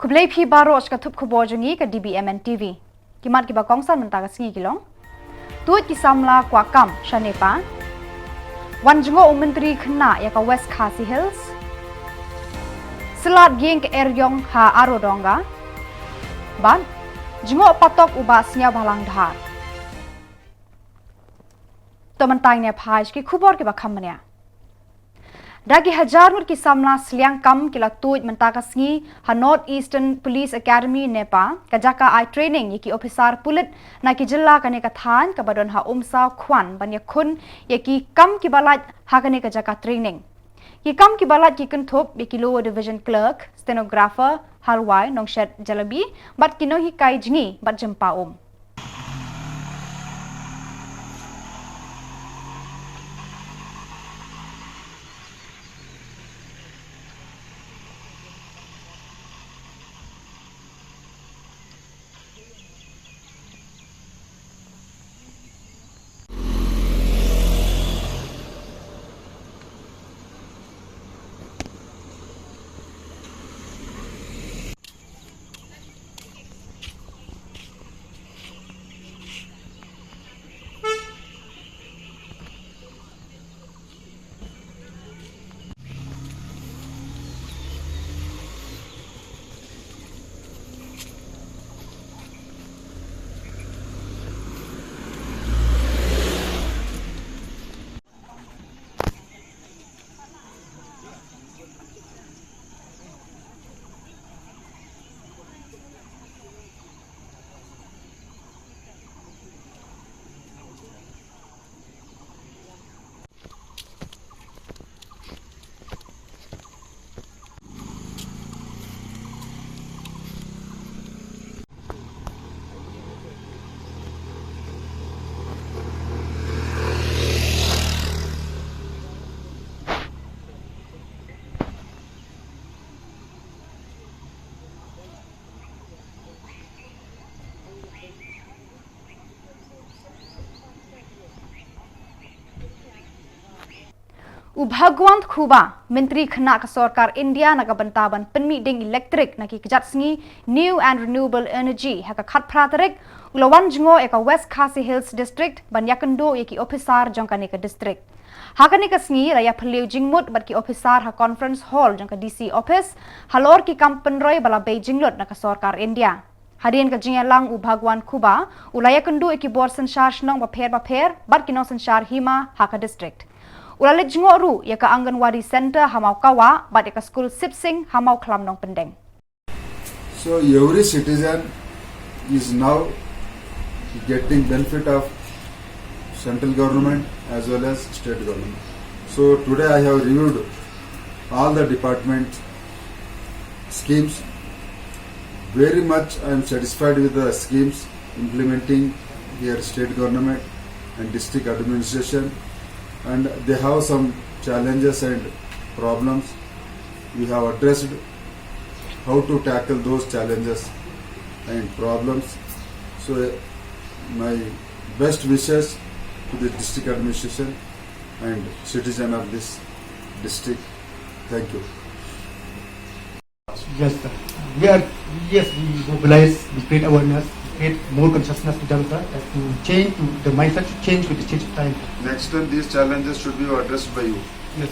Kublai phi baros ka thup khubor jungi ka dbmnTv kimat ki ba kongsan menta ka singi kilong tuit ki samla kwa kam shanepa wan jungo menteri khna ya ka West Khasi Hills selat gieng ke eryong ha arodonga ban jungo patok uba snya balang dhar tomantai ne phaj ki khubor ki ba khamnya Dagi hajar mur ki samla sliang kam kila tuit mentaka sngi ha North Eastern Police Academy nepa kajaka ai training yaki officer pulit na ki jilla kane ka than ka badon ha umsa khwan banya khun yaki kam ki balat ha kane ka jaka training ki kam ki balat ki kunthop yaki lower division clerk stenographer halwai nongshet jalabi bat kino hi kai jingi bat jempa Ubhagwant khuba menteri khna ka sarkar India na ka bantaban penmi ding electric na ki kjat sngi new and renewable energy ha ka khat pratarek ulawan jingo eka West Khasi Hills district banyakando yaki officer jongkane ka district ha ka ne ka sngi raya phlew jingmut bat ki officer ha conference hall jongka DC office halor ki kampenroi bala Beijing lot na ka sarkar India Hadian ka jingyalang ubhagwan khuba ulaya kendo eki bor sanshar shnong ba pher bat ki no sanshar hima ha ka district Ulalit jingoru ya ka Anganwadi Center hamau kawa bat ya ka school Sipsing hamau klamnong pendeng. So every citizen is now getting benefit of central government as well as state government. So today I have reviewed all the department schemes. Very much I am satisfied with the schemes implementing here state government and district administration. And they have some challenges and problems. We have addressed how to tackle those challenges and problems. So my best wishes to the district administration and citizen of this district. Thank you. Yes, sir. We mobilize, we create awareness, we create more consciousness to Janata to change to the mindset to change with the change of time. Next time these challenges should be addressed by you. Yes.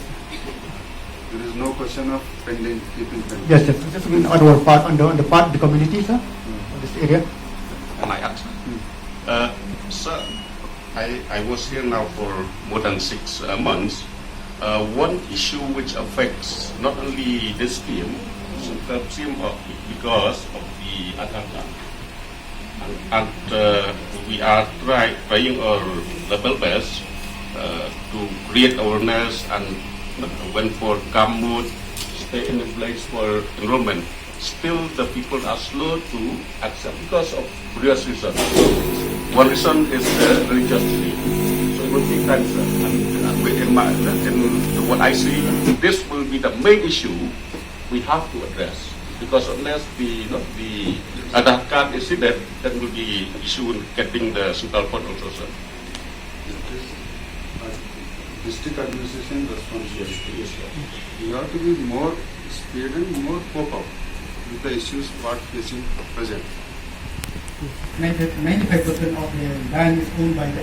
There is no question of pending, keeping pending. Yes, yes. This is on our part, on the part of the community, sir, on this area. Can I answer? Sir, I was here now for more than 6 months. One issue which affects not only this team, because of the Adhaka. And we are trying our level best to create awareness and when for come mood, stay in the place for enrollment. Still the people are slow to accept because of various reasons. One reason is religious belief. So it will take time, sir. And what I see, this will be the main issue we have to address. Because unless the Aadhaar card is seated, that will be issue in getting the central fund also, sir. District administration responsibility. You have to be more speed and more pop-up. with the issues what facing present. 95% of the land is owned by the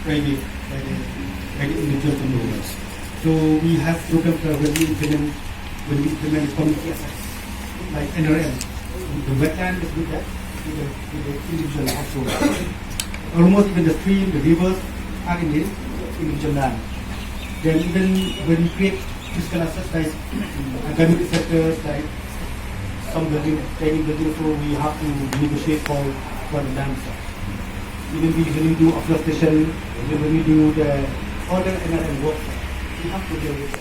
private, by the individual owners. So we have programs when we implement community assets, like NRM. The wetland is with that, with the individual household. Almost even the stream, the rivers are in the individual land. Then even when we create physical assets like academic sectors, like some building, training building, so we have to negotiate for the land stuff. Even when we do afforestation, even when we do the other NRM work, we have to deal with it.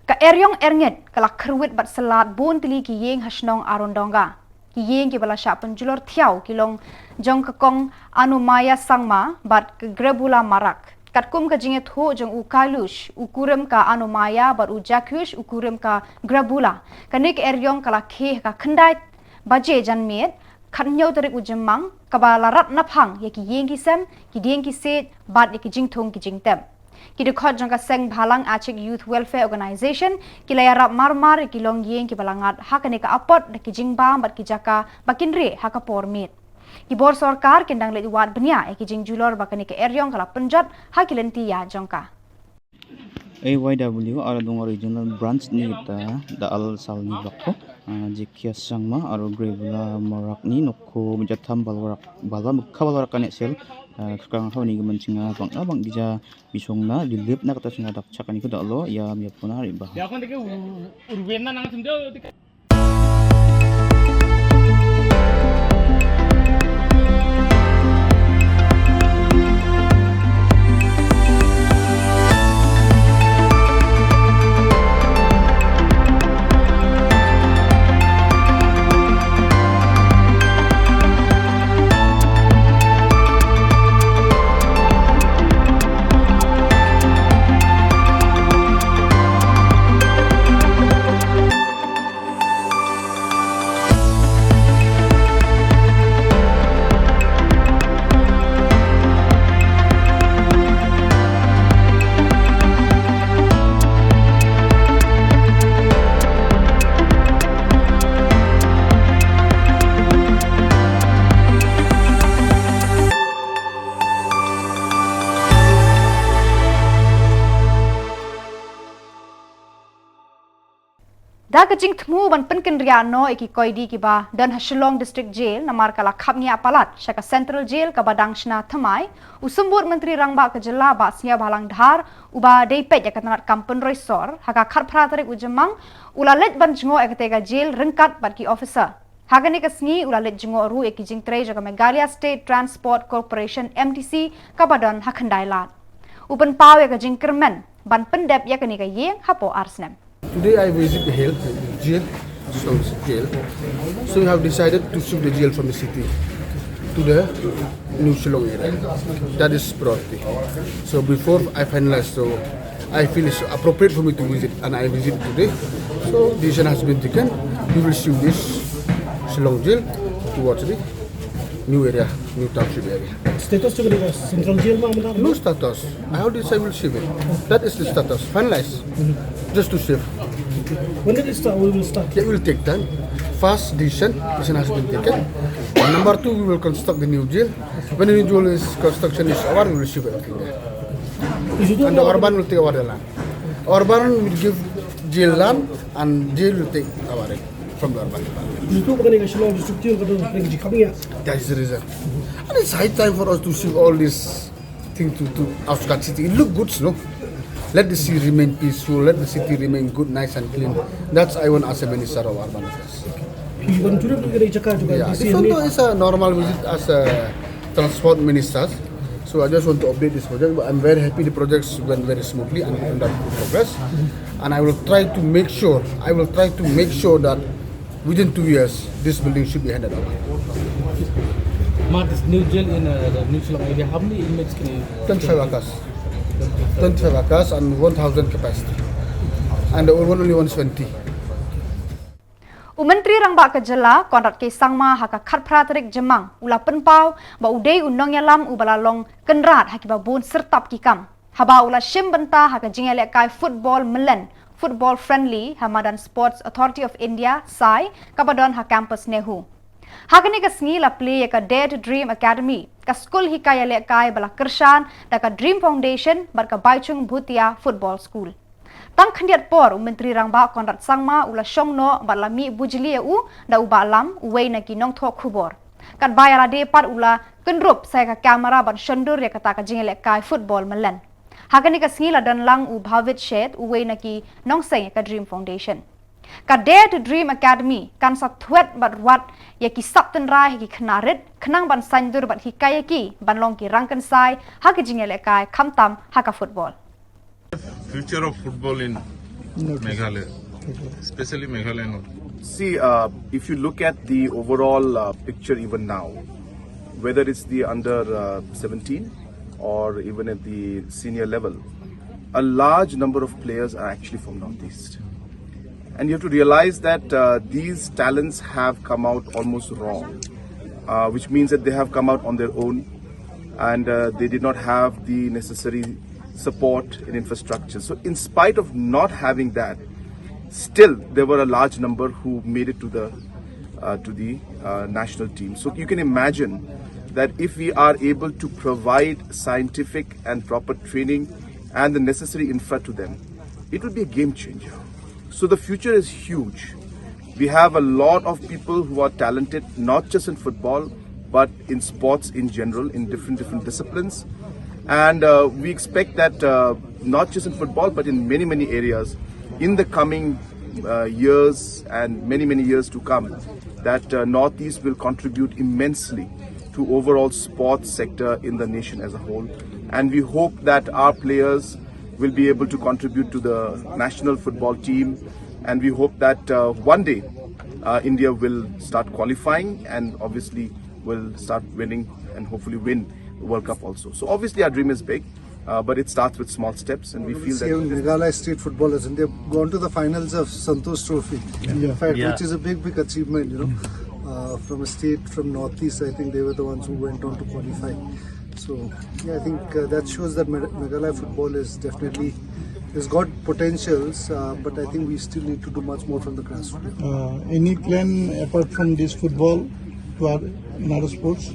Ka eryong erngit kala kerwit bat selat bun tili ki yeng hasnong arondonga. Ki yeng ki bala sya penjulur tiaw kilong jong kekong anu maya sangma bat ke grebula marak. Kat kum ka jinget ho jong ukailush ukurem ka anu maya bat ujakush ukurem ka grebula. Kanik eryong kala ke ka kendai baje janmet kanyau tarik jymmang kabala rat naphang ya ki yeng ki sem ki dieng ki set bat ya ki jingthong ki jingtem. Kidukot jangka seng bhalang Aceh Youth Welfare Organization kilaya rap marmar kilong yeng ki balangat hakane ka apot ki jingbang bat ki jaka bakinre haka pormit. Kibor sarkar kendang let wat benya ki jingjulor bakane ka eryong kala penjat hakilenti ya jangka. AYW Aradong Regional Branch ni kita daal sal ni bakko jikia sangma aro grebula marak ni nokko menjatam balwarak balam kabalwarak kanek sel sekarang hau ni gemencinga bang abang dija bisongna dilip na kata singa dak cakani ko dalo ya mi puna riba ya kon teke urwena nang tendo Da kajing temu ban penken ria no iki koidi ki ba dan Shillong District Jail namar kala khapnya apalat syaka Central Jail ka badang shna thamai usumbur Menteri Rangba ke Jylla ba sia balang dhar uba deipet ya katanat kampen resor haka kharphra tarik ujemang ulalet ban jingo ekatega jail rengkat bat ki officer hagani kasngi ulalet jingo ru eki jingtre jaga Meghalaya State Transport Corporation MTC ka badan hakhandailat upan paw ya ka jingkermen ban pendep ya kani ka yeng hapo arsnem. Today I visit the jail, Shillong jail. So we have decided to shift the jail from the city to the new Shillong area. That is priority. So before I finalize, so I feel it's appropriate for me to visit, and I visit today. So decision has been taken. We will shift this Shillong jail towards the new area, new township area. Status juga di Central Jail mah benar. No status. I already say we'll shift it. That is the status. Finalize. Just to shift. When did it start? We will start. It will take time. First decision has been taken. And number two, we will construct the new jail. When the new jail construction is over, we will shift everything there. And the urban will take over the land. Urban will give jail land, and jail will take over it from the urban. Itu bukan yang Shillong District Jail kada pergi kami ya. That is the reason. And it's high time for us to shift all this thing to outskirts city. It look good, no? Let the city remain peaceful. Let the city remain good, nice and clean. That's I want as a minister of urban affairs. Iwan juga pergi Jakarta juga. Yeah, this one is a normal visit as a transport minister. So I just want to update this project. But I'm very happy the projects went very smoothly and under progress. And I will try to make sure. That within 2 years, this building should be handed over. this new jail in the new Shillong area, how many inmates can you 25 acres. 25 acres and 1,000 capacity. And the old one only 120. Menteri Rangba ke Jylla konrat ke sangma haka kharphra tarik jymmang ula penpau ba udai undang yalam ubala long kenrat haki ba bun sertap kikam haba ula shim benta haka jingele kai football melen football friendly Hamadan Sports Authority of India SAI kabadon ha campus Nehu. Hakani ka sngi la play ka Dare to Dream Academy ka school hikaya le kai bala Kershan da ka Dream Foundation bar ka Baichung Bhutia Football School. Tang khandiat por Menteri Rangba Konrad Sangma ula shongno bala mi bujli u da uba lam uwei na ki nong thok khubor. Kat bayala de par ula kenrup saya ka kamera ban shandur ya kata ka jingele kai football malen. Hakani ka sngi la dan lang u bhavit shet uwei na ki nong sai ka Dream Foundation. Ka Dare to Dream Academy kan sa thwet bat wat ya ki sapten rai ki khnarit khnang ban sandur bat hikaya ki ban long ki rangkan sai ha ki jingele kai khamtam ha ka football. Future of football in Meghalaya, especially Meghalaya. See, if you look at the overall picture even now, whether it's the under 17 or even at the senior level, a large number of players are actually from Northeast. And you have to realize that these talents have come out almost wrong, which means that they have come out on their own and they did not have the necessary support and infrastructure. So in spite of not having that, still there were a large number who made it to the national team. So you can imagine that if we are able to provide scientific and proper training and the necessary infra to them, it will be a game changer. So the future is huge. We have a lot of people who are talented, not just in football, but in sports in general, in different disciplines. And we expect that not just in football, but in many areas, in the coming years and many years to come, that Northeast will contribute immensely to overall sports sector in the nation as a whole. And we hope that our players will be able to contribute to the national football team, and we hope that one day India will start qualifying and obviously will start winning and hopefully win the World Cup also. So obviously our dream is big, but it starts with small steps, and we feel that Meghalaya state footballers, and they've gone to the finals of Santosh Trophy, in fact, which is a big achievement, you know, from a state from Northeast. I think they were the ones who went on to qualify. So yeah, I think that shows that Meghalaya football is definitely has got potentials, but I think we still need to do much more from the grassroots. Any plan apart from this football to other sports?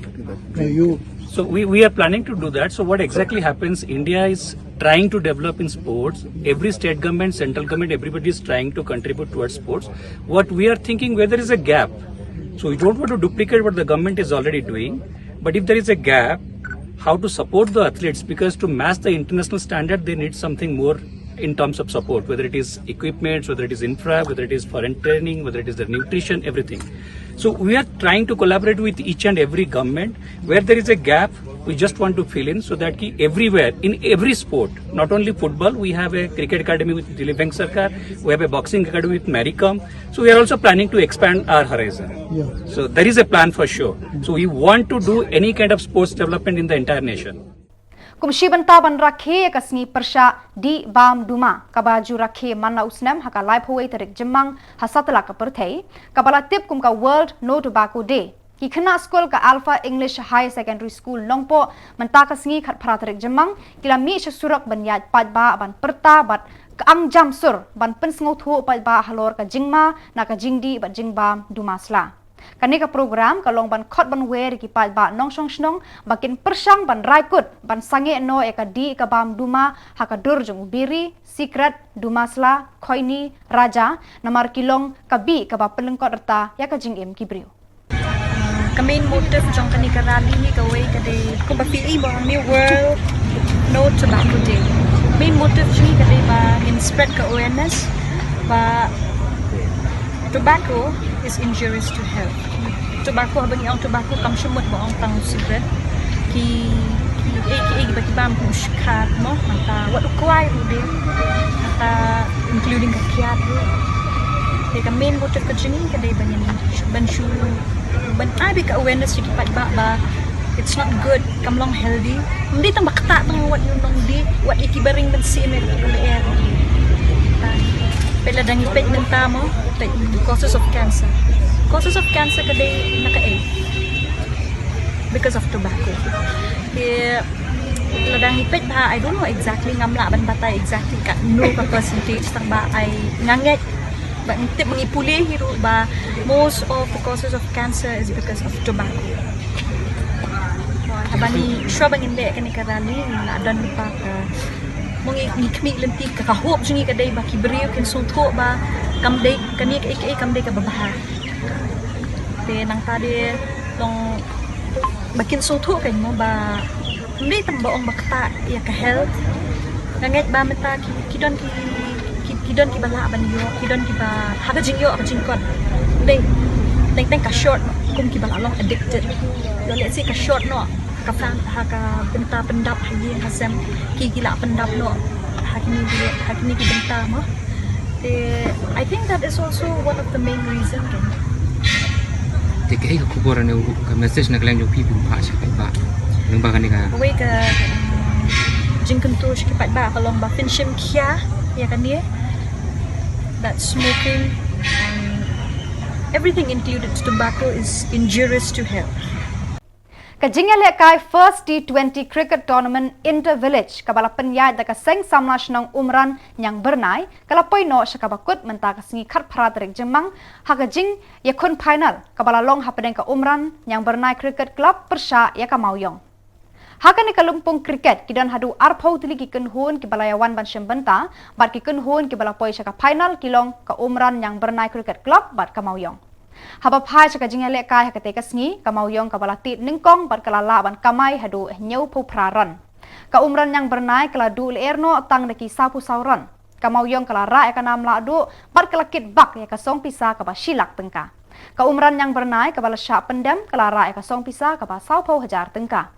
So we are planning to do that. So what exactly happens, India is trying to develop in sports. Every state government, central government, everybody is trying to contribute towards sports. What we are thinking, where there is a gap, so we don't want to duplicate what the government is already doing, but if there is a gap, how to support the athletes, because to match the international standard, they need something more in terms of support, whether it is equipment, whether it is infra, whether it is foreign training, whether it is the nutrition, everything. So we are trying to collaborate with each and every government. Where there is a gap, we just want to fill in, so that everywhere, in every sport, not only football, we have a cricket academy with jymmang Sarkar, we have a boxing academy with Maricom. So we are also planning to expand our horizon. Yeah. So there is a plan for sure. So we want to do any kind of sports development in the entire nation. Kumshibanta ban rakhe kasni persha di bam duma kabaju rakhe manna usnam haka live hoi tarik jymmang hasatla ka perthei kabala tip kum ka World No Tobacco Day ki khana school ka Alpha English High Secondary School Longpo manta kasngi khat phra tarik jymmang kila mi surak ban yaj pajba ban perta bat ang jam sur ban pensngau thu pajba halor ka jingma na ka jingdi bat jingbam dumasla. Kanika program kalong ban khot ban wer ki pal ba nong song snong bakin persang ban raikut ban sange no eka di ka bam duma haka durjung biri secret dumasla khoini raja namar kilong kabi ka ba pelengkot rta ya ka jingem kibriu. Ka main motive jong kanika rally ni ka way ka de ko ba pi ba mi World No Tobacco Day. Main motive ni ka de ba in spread ka awareness ba tobacco is injurious to health. Tobacco habang ang tobacco kam sumot mo ang tang cigarette ki baki bam mushkat mo mata wat ukwai rude mata including kakiat ru ka main motive ka jingin ka day ban shu ban abi ka awareness ki pat ba it's not good kam long healthy hindi tang makata tang wat yun nang di wat ikibaring ban si me ka air pela dang ipet ng tamo causes of cancer kada naka-A because of tobacco. ladang ipet bah I don't know exactly ngamla ban batai exactly kat no ka percentage tang ba I nganget ba ngtip mengipuli hiru ba most of the causes of cancer is because of tobacco. Habani shwa bangin de kan ikarani na dan pa ka mongi ngikmi lenti ka hop jungi ka dai ba kibriyo kin sutho ba kam dai kani ka kam dai ka babah. Te nang tadi long bakin sutho kan mo ba hindi tambaong bakta ya ka health nganget ba mata kidon ki bala ban yo kidon ki ba haga jingyo ka jingkon ding ka short kum ki bala long addicted yo let's say ka short no ka fan ha ka benta pendap hayi hasem ki gila pendap no hakini ki benta mo I think that is also one of the main reason kan Tikai KHUBOR ne ka message nak lang yo pi pun pa siya ba nang bakan ni ka away ka jingkan tu sikipat ba kalau ba finshim kia ya kan dia that smoking and everything included tobacco is injurious to health. Kajingale kai first T20 cricket tournament inter-village kabala penyai da kaseng samlash nang umran yang bernai kalapoy no siya kabakut menta kasingi khat praterik jymmang hakajing yakun final kabala long hapadeng ka umran yang bernai cricket club persya ya kamauyong. Hakan ni kalumpung cricket kidon hadu arpau tili ki kunhun ki balayawan ban syembenta bat ki kunhun ki balapoy siya ka final kilong ka umran yang bernai cricket club bat kamauyong. Habab hai cakap jingale kai hakate kasngi kamauyong kabalatit ningkong bar kalala ban kamai hadu nyau pu praran ka umran yang bernai kala du erno tang deki sapu sauran kamauyong kala ra ya kanam la du bar kalakit bak ya kasong pisa ka ba silak tengka ka umran yang bernai kabala sya pendam kala ra ya kasong pisa ka ba saupau hajar tengka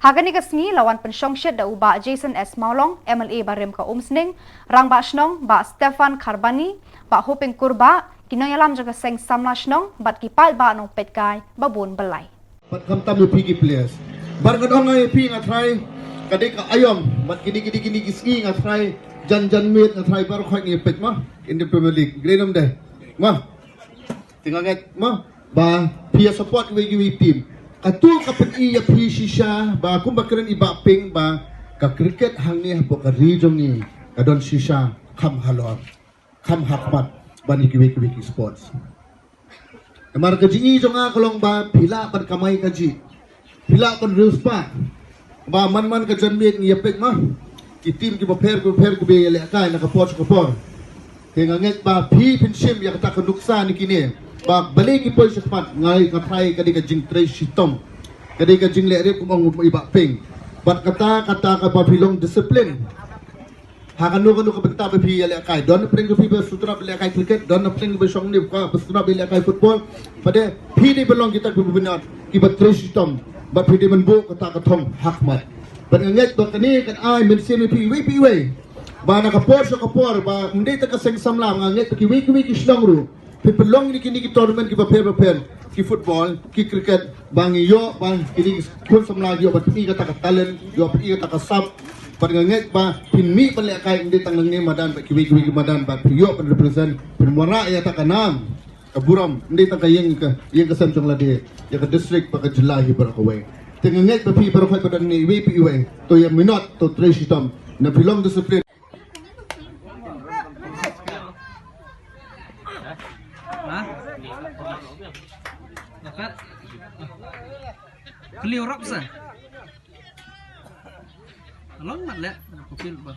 hagani kasngi lawan pensyongsyet da uba Jason S Maulong MLA barim ka umsning rang ba snong ba Stefan Kharbani ba hoping kurba Kinoy alam jaga seng samlash nong bat kipal ba nong petkai babun belai. Pat kam tam pigi players. Bar kadong ay pi nga try kadek ayom bat kini gisgi nga try jan met nga try bar khoi ngi pet ma in the Premier League. Grenam de. Ma. Tinganget ma ba pia support we team. Katu kapag iya pi shisha ba kum bakren iba ping ba ka cricket hang ni po ka region ni kadon shisha kam halor. Kam hakmat. Bani kiwi sports. Amar kaji jonga kolong ba pila kan kamay kaji. Pila kan reels pa. Ba man ka janmit ng yapek ma. Itim ki paper ko be le kay nakapor. Tinganget ba pi pinshim ya kata kanuksa ni kini. Ba balik ipoy sa pat ngay ka try kadi ka jing trace sitom. Kadi ka jing le kum ang iba ping. Bat kata ka ba bilong discipline. Hakanu ka benta ba pi le kay don pring ko pi ba sutra le kay cricket don pring ba song ni ka sutra le kay football pade pi ni belong kita ko binat ki ba trace sitom ba pi di menbo kata ka thong hakmat ban nget do kani kan ai min sin pi we ba nakapor ba hindi ta ka seng samlam nget ki we Shillong ru pi belong ni kini ki tournament ki ba pair ki football ki cricket bang yo bang kini kun samla yo ba pi kata ka talent yo pi kata ka sub Pernganget ba pinmi pala kay hindi tangang ni madan ba kiwi madan ba piyo pa represent pinwara ya ta kanam kaburam hindi ta kayeng ka yang kasamsong ladi ya ka district pa ka jyllai bar kaway tinganget ba pi pero pa dan ni we to ya minot to tresitam na belong discipline Beli orang sah. Long mặt lẹ, có phim bờ.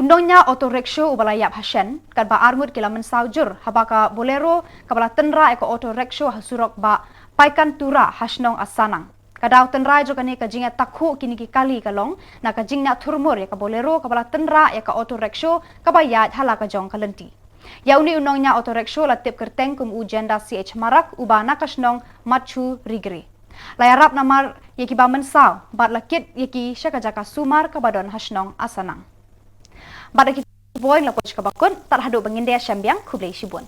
Undangnya auto rickshaw ubalayap Hashen kan ba armut kila mensaujur habaka bolero kabala tenra eko auto rickshaw hasurok ba paikan tura hasnong asanang. Kadau tenra jo kani kajinga takhu kini ki kali kalong na kajingna turmur ya ka bolero kabala tenra ya ka auto rickshaw kabayat hala ka jong kalenti. Ya uni undangnya auto rickshaw la tip kerteng kum ujenda CH Marak uba nakasnong machu rigri. Layarap namar yaki ba mensau bat lakit yaki syakajaka sumar kabadon hasnong asanang. Pada kita boy la poch kabakun tak hadu bangindaya syambiang kublai shibun.